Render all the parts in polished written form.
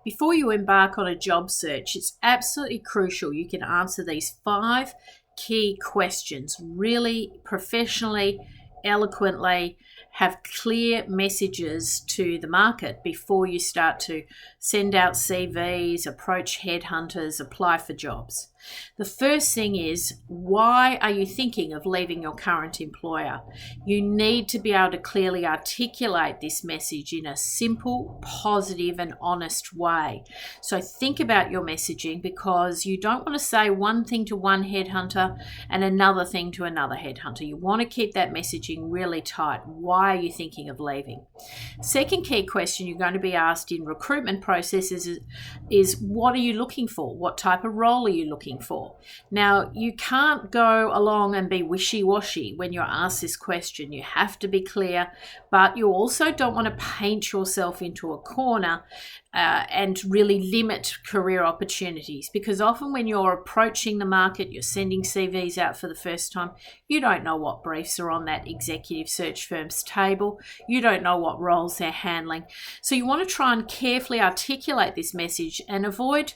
Before you embark on a job search, it's absolutely crucial you can answer these 5 key questions really professionally, eloquently, have clear messages to the market before you start to send out CVs, approach headhunters, apply for jobs. The first thing is, why are you thinking of leaving your current employer? You need to be able to clearly articulate this message in a simple, positive, and honest way. So think about your messaging, because you don't want to say one thing to one headhunter and another thing to another headhunter. You want to keep that messaging really tight. Why are you thinking of leaving? Second key question you're going to be asked in recruitment processes is what are you looking for? What type of role are you looking for? Now, you can't go along and be wishy-washy when you're asked this question. You have to be clear, but you also don't want to paint yourself into a corner and really limit career opportunities, because often when you're approaching the market, you're sending CVs out for the first time, you don't know what briefs are on that executive search firm's table. You don't know what roles they're handling. So you want to try and carefully articulate this message and avoid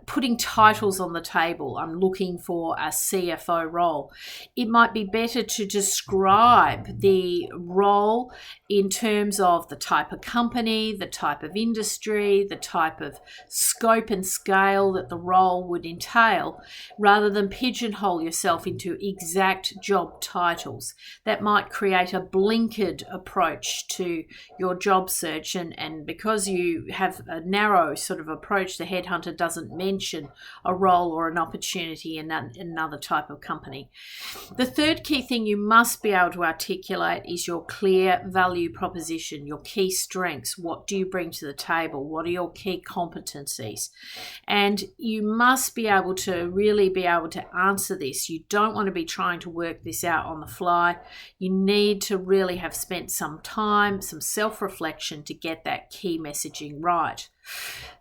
putting titles on the table. I'm looking for a CFO role. It might be better to describe the role in terms of the type of company, the type of industry, the type of scope and scale that the role would entail, rather than pigeonhole yourself into exact job titles. That might create a blinkered approach to your job search, and because you have a narrow sort of approach, the headhunter doesn't mention a role or an opportunity in another type of company. The third key thing you must be able to articulate is your clear value proposition, your key strengths. What do you bring to the table? What are your key competencies? And you must be able to really be able to answer this. You don't want to be trying to work this out on the fly. You need to really have spent some time, some self-reflection to get that key messaging right.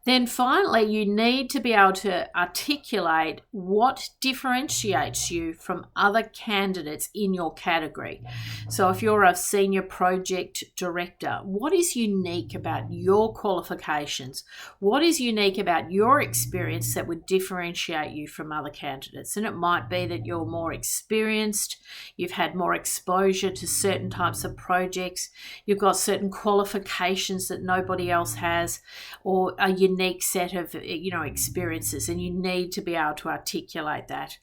Then finally, you need to be able to articulate what differentiates you from other candidates in your category. So if you're a senior project director, what is unique about your qualifications? What is unique about your experience that would differentiate you from other candidates? And it might be that you're more experienced, you've had more exposure to certain types of projects, you've got certain qualifications that nobody else has, or a unique set of experiences, and you need to be able to articulate that.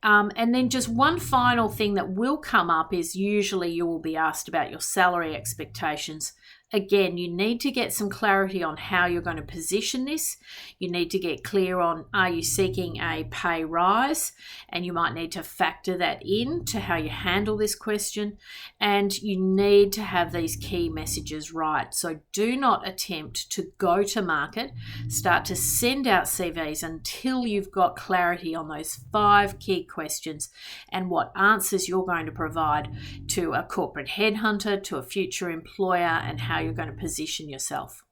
And then just one final thing that will come up is usually you will be asked about your salary expectations. Again, you need to get some clarity on how you're going to position this. You need to get clear on, are you seeking a pay rise? And you might need to factor that in to how you handle this question. And you need to have these key messages right. So do not attempt to go to market, start to send out CVs until you've got clarity on those 5 key questions and what answers you're going to provide to a corporate headhunter, to a future employer, and how you're going to position yourself.